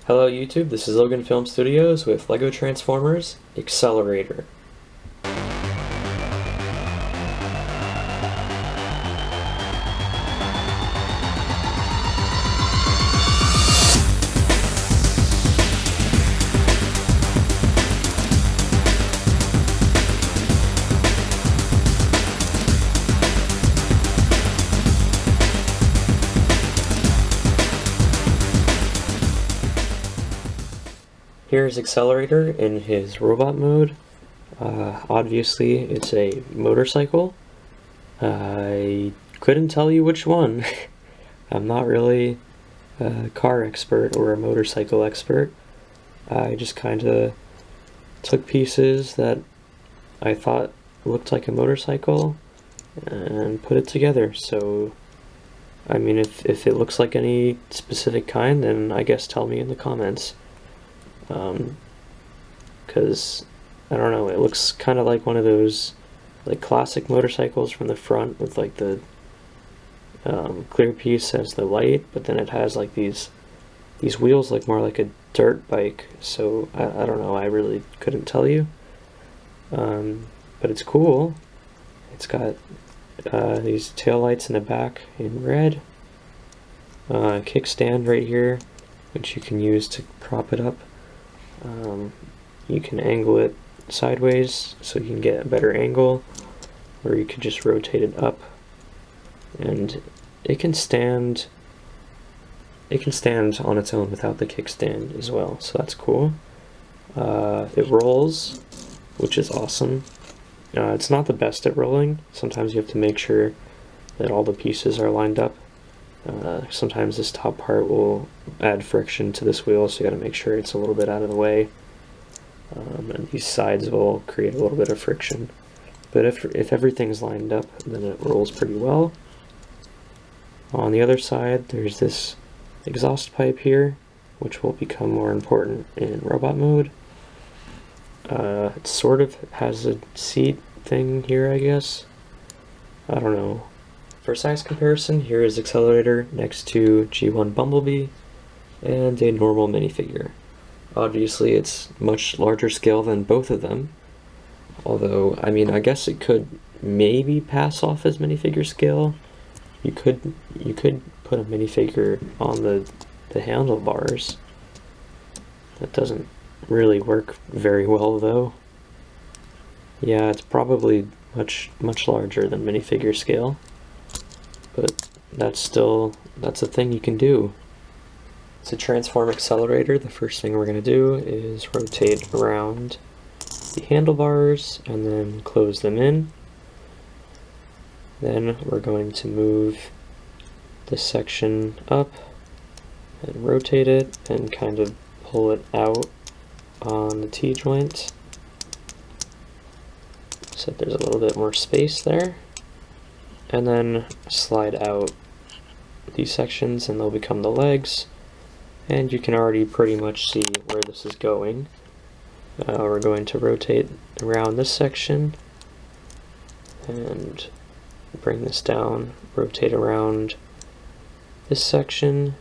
Hello YouTube, this is Logan Film Studios with LEGO Transformers Accelerator. Here's Accelerator in his robot mode. Obviously it's a motorcycle. I couldn't tell you which one. I'm not really a car expert or a motorcycle expert. I just kind of took pieces that I thought looked like a motorcycle and put it together. So, I mean, if it looks like any specific kind, then I guess tell me in the comments. Because I don't know, it looks kind of like one of those like classic motorcycles from the front with like the clear piece as the light, but then it has like these wheels like more like a dirt bike. So I don't know, I really couldn't tell you, but it's cool. It's got these taillights in the back in red, kickstand right here which you can use to prop it up. You can angle it sideways so you can get a better angle, or you could just rotate it up, and it can stand on its own without the kickstand as well, so that's cool. It rolls, which is awesome. It's not the best at rolling. Sometimes you have to make sure that all the pieces are lined up. Sometimes this top part will add friction to this wheel, so you gotta make sure it's a little bit out of the way. And these sides will create a little bit of friction. But if everything's lined up, then it rolls pretty well. On the other side, there's this exhaust pipe here, which will become more important in robot mode. It sort of has a seat thing here, I guess. I don't know. For size comparison, here is Accelerator next to G1 Bumblebee and a normal minifigure. Obviously it's much larger scale than both of them, although, I mean, I guess it could maybe pass off as minifigure scale. You could put a minifigure on the handlebars. That doesn't really work very well though. Yeah, it's probably much larger than minifigure scale, but that's a thing you can do. To transform Accelerator, the first thing we're going to do is rotate around the handlebars and then close them in. Then we're going to move this section up and rotate it and kind of pull it out on the T-joint so that there's a little bit more space there. And then slide out these sections and they'll become the legs. And you can already pretty much see where this is going. We're going to rotate around this section and bring this down, rotate around this section,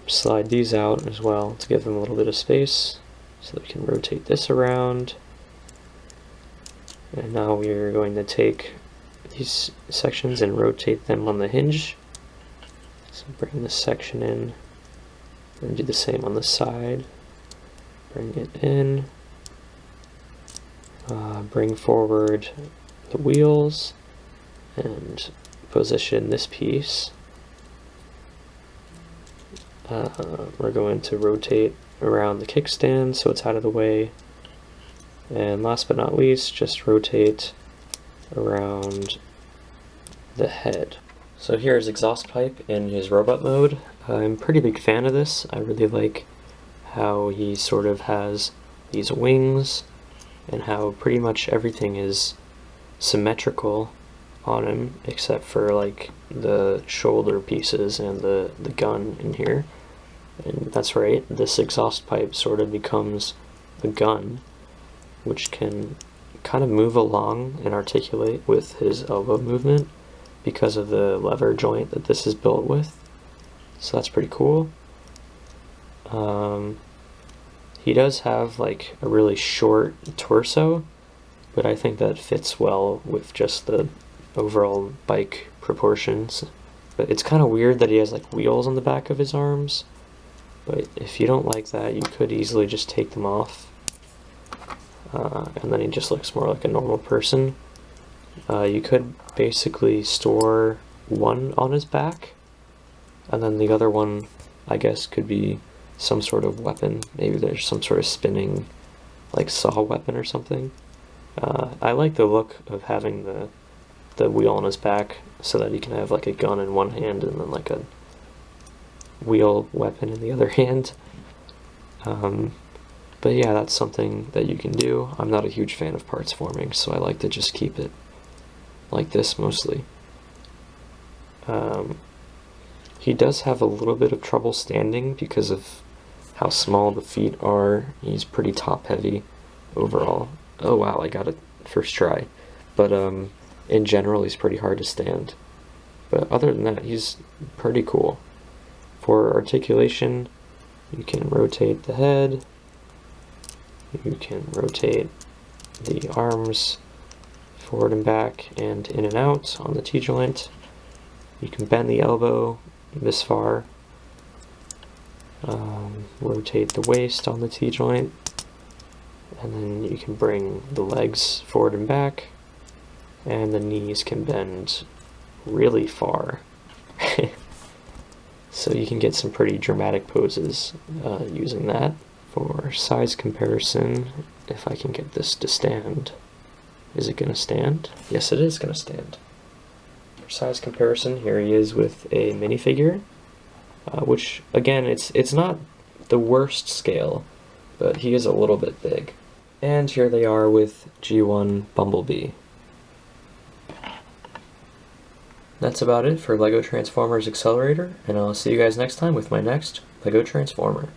slide these out as well to give them a little bit of space so that we can rotate this around. And now we're going to take these sections and rotate them on the hinge. So bring this section in and do the same on the side. Bring it in. Bring forward the wheels and position this piece. We're going to rotate around the kickstand so it's out of the way. And last but not least, just rotate around the head. So here's Exhaust Pipe in his robot mode. I'm a pretty big fan of this. I really like how he sort of has these wings and how pretty much everything is symmetrical on him except for like the shoulder pieces and the gun in here. And that's right, this exhaust pipe sort of becomes a gun, which can kind of move along and articulate with his elbow movement because of the lever joint that this is built with. So that's pretty cool. He does have like a really short torso, but I think that fits well with just the overall bike proportions. But it's kind of weird that he has like wheels on the back of his arms. But if you don't like that, you could easily just take them off. And then he just looks more like a normal person. You could basically store one on his back, and then the other one, I guess, could be some sort of weapon. Maybe there's some sort of spinning, like saw weapon or something. I like the look of having the wheel on his back, so that he can have like a gun in one hand and then like a wheel weapon in the other hand. But yeah, that's something that you can do. I'm not a huge fan of parts forming, so I like to just keep it like this mostly. He does have a little bit of trouble standing because of how small the feet are. He's pretty top heavy overall. Oh wow, I got it first try. But in general, he's pretty hard to stand. But other than that, he's pretty cool. For articulation, you can rotate the head, you can rotate the arms forward and back and in and out on the T-joint. You can bend the elbow this far, rotate the waist on the T-joint, and then you can bring the legs forward and back, and the knees can bend really far. So you can get some pretty dramatic poses using that. For size comparison, if I can get this to stand, is it going to stand? Yes, it is going to stand. For size comparison, here he is with a minifigure, which again, it's not the worst scale, but he is a little bit big. And here they are with G1 Bumblebee. That's about it for LEGO Transformers Accelerator, and I'll see you guys next time with my next LEGO Transformer.